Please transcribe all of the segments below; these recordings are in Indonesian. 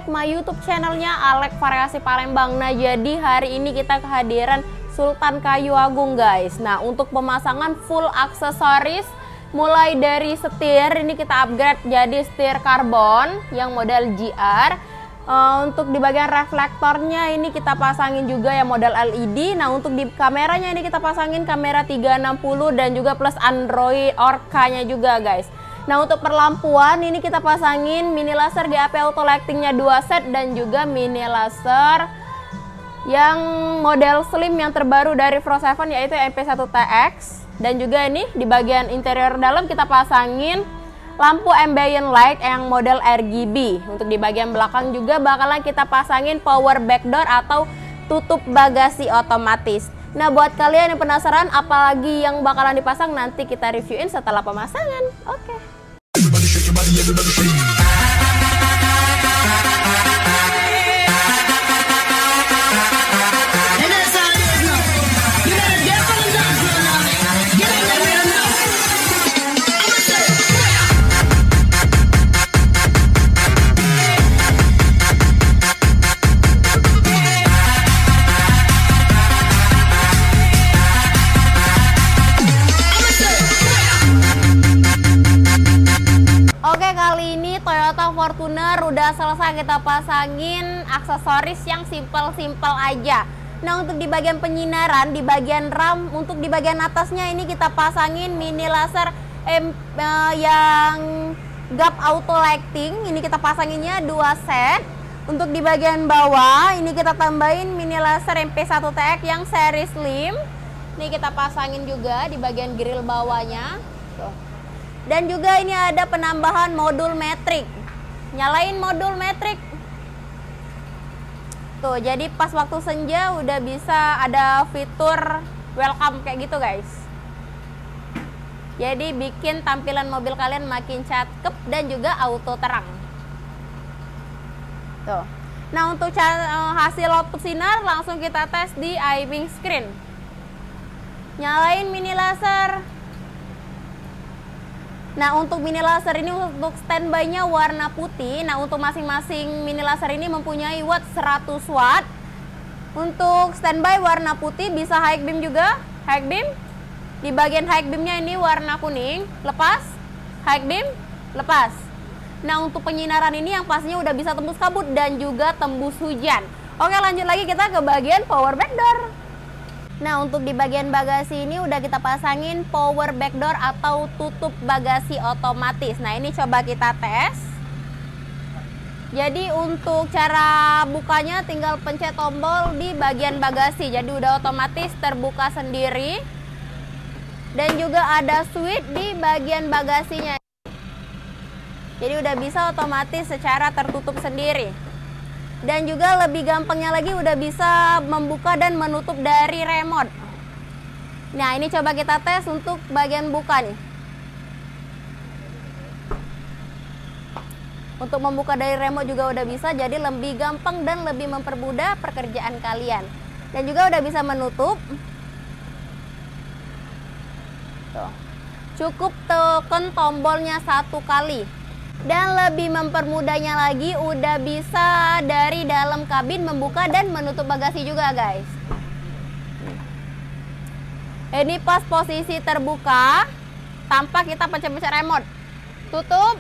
back my YouTube channelnya Alek Variasi Palembang. Nah, jadi hari ini kita kehadiran Sultan Kayu Agung, guys. Nah, untuk pemasangan full aksesoris, mulai dari setir, ini kita upgrade jadi setir karbon yang model GR. Untuk di bagian reflektornya ini kita pasangin juga yang model LED. Nah, untuk di kameranya ini kita pasangin kamera 360 dan juga plus Android Orca-nya juga, guys. Nah, untuk perlampuan ini kita pasangin mini laser GAP auto lightingnya 2 set dan juga mini laser yang model slim yang terbaru dari Frost Heaven yaitu MP1TX. Dan juga ini di bagian interior dalam kita pasangin lampu ambient light yang model RGB. Untuk di bagian belakang juga bakalan kita pasangin power backdoor atau tutup bagasi otomatis. Nah, buat kalian yang penasaran apalagi yang bakalan dipasang, nanti kita reviewin setelah pemasangan. Oke. Kali ini Toyota Fortuner udah selesai kita pasangin aksesoris yang simple-simple aja. Nah, untuk di bagian penyinaran, di bagian ram, untuk di bagian atasnya ini kita pasangin mini laser yang GAP auto lighting. Ini kita pasanginnya 2 set. Untuk di bagian bawah ini kita tambahin mini laser MP1TX yang seri slim. Ini kita pasangin juga di bagian grill bawahnya. Tuh. Dan juga ini ada penambahan modul metrik. Nyalain modul metrik. Tuh, jadi pas waktu senja udah bisa ada fitur welcome kayak gitu, guys. Jadi bikin tampilan mobil kalian makin cakep dan juga auto terang. Tuh. Nah, untuk hasil output sinar langsung kita tes di eye-wing screen. Nyalain mini laser. Nah, untuk mini laser ini untuk standby-nya warna putih. Nah, untuk masing-masing mini laser ini mempunyai watt 100 watt. Untuk standby warna putih bisa high beam juga. High beam. Di bagian high beam-nya ini warna kuning, lepas. High beam, lepas. Nah, untuk penyinaran ini yang pastinya udah bisa tembus kabut dan juga tembus hujan. Oke, lanjut lagi kita ke bagian power backdoor. Nah, untuk di bagian bagasi ini udah kita pasangin power backdoor atau tutup bagasi otomatis. Nah, ini coba kita tes. Jadi untuk cara bukanya tinggal pencet tombol di bagian bagasi. Jadi udah otomatis terbuka sendiri. Dan juga ada switch di bagian bagasinya. Jadi udah bisa otomatis secara tertutup sendiri. Dan juga lebih gampangnya lagi udah bisa membuka dan menutup dari remote. Nah, ini coba kita tes untuk bagian buka nih. Untuk membuka dari remote juga udah bisa, jadi lebih gampang dan lebih mempermudah pekerjaan kalian. Dan juga udah bisa menutup. Tuh. Cukup tekan tombolnya 1 kali. Dan lebih mempermudahnya lagi udah bisa dari dalam kabin membuka dan menutup bagasi juga, guys. Ini pas posisi terbuka tanpa kita pencet-pencet remote. Tutup.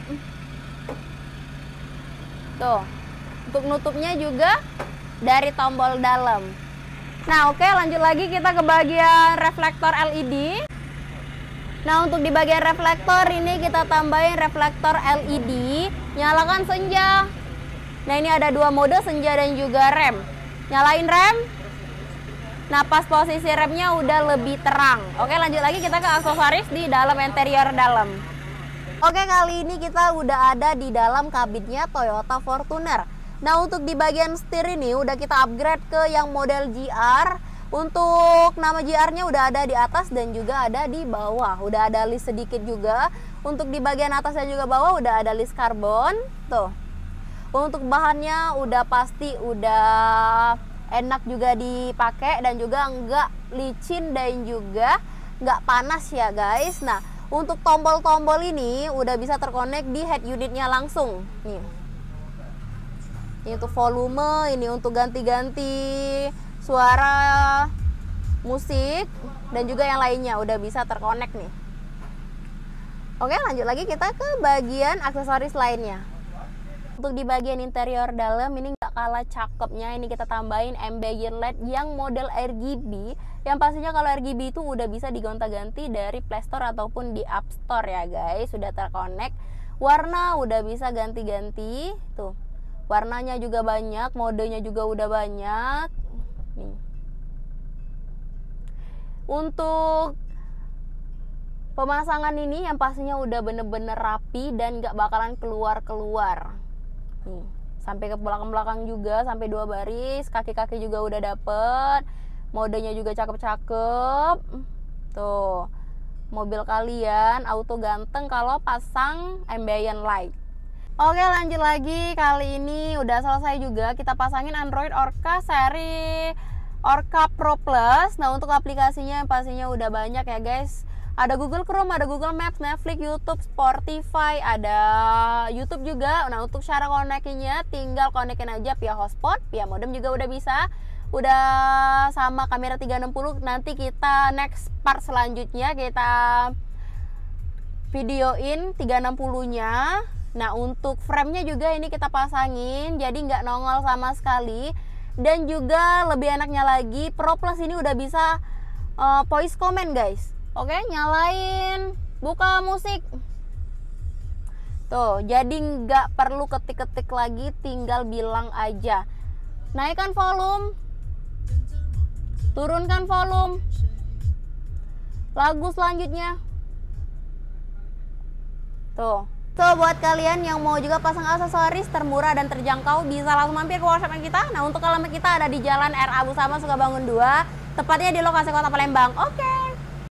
Tuh. Untuk nutupnya juga dari tombol dalam. Nah, oke, lanjut lagi kita ke bagian reflektor LED. Nah, untuk di bagian reflektor ini kita tambahin reflektor LED, nyalakan senja. Nah, ini ada 2 mode, senja dan juga rem. Nyalain rem. Nah, pas posisi remnya udah lebih terang. Oke, lanjut lagi kita ke aksesoris di dalam interior dalam. Oke, kali ini kita udah ada di dalam kabinnya Toyota Fortuner. Nah, untuk di bagian setir ini udah kita upgrade ke yang model GR. Untuk nama GR-nya udah ada di atas dan juga ada di bawah. Udah ada list sedikit juga. Untuk di bagian atas dan juga bawah udah ada list karbon. Tuh. Untuk bahannya udah pasti udah enak juga dipakai dan juga enggak licin dan juga enggak panas ya, guys. Nah, untuk tombol-tombol ini udah bisa terkonek di head unitnya langsung. Nih. Ini untuk volume, ini untuk ganti-ganti suara musik dan juga yang lainnya udah bisa terkonek nih. Oke, lanjut lagi kita ke bagian aksesoris lainnya. Untuk di bagian interior dalam ini nggak kalah cakepnya, ini kita tambahin ambient LED yang model RGB, yang pastinya kalau RGB itu udah bisa digonta-ganti dari Play Store ataupun di App Store ya guys. Sudah terkonek, warna udah bisa ganti-ganti tuh, warnanya juga banyak, modenya juga udah banyak nih. Untuk pemasangan ini yang pastinya udah bener-bener rapi dan nggak bakalan keluar-keluar nih, sampai ke belakang-belakang juga, sampai 2 baris, kaki-kaki juga udah dapet, modenya juga cakep-cakep tuh. Mobil kalian auto ganteng kalau pasang ambient light. Oke, lanjut lagi, kali ini udah selesai juga, kita pasangin Android Orca seri Orca Pro Plus. Nah, untuk aplikasinya yang pastinya udah banyak ya guys. Ada Google Chrome, ada Google Maps, Netflix, YouTube, Spotify, ada YouTube juga. Nah, untuk cara konekinnya tinggal konekin aja via hotspot, via modem juga udah bisa. Udah sama kamera 360. Nanti kita next part selanjutnya kita videoin 360-nya. Nah, untuk frame-nya juga ini kita pasangin, jadi nggak nongol sama sekali. Dan juga lebih enaknya lagi, Pro Plus ini udah bisa voice comment guys. Oke, nyalain, buka musik. Tuh, jadi nggak perlu ketik-ketik lagi, tinggal bilang aja. Naikkan volume, turunkan volume. Lagu selanjutnya. Tuh. So, buat kalian yang mau juga pasang aksesoris termurah dan terjangkau, bisa langsung mampir ke workshop kita. Nah, untuk alamat kita ada di Jalan R. Abu Sama, Sukabangun 2, tepatnya di lokasi Kota Palembang. Oke.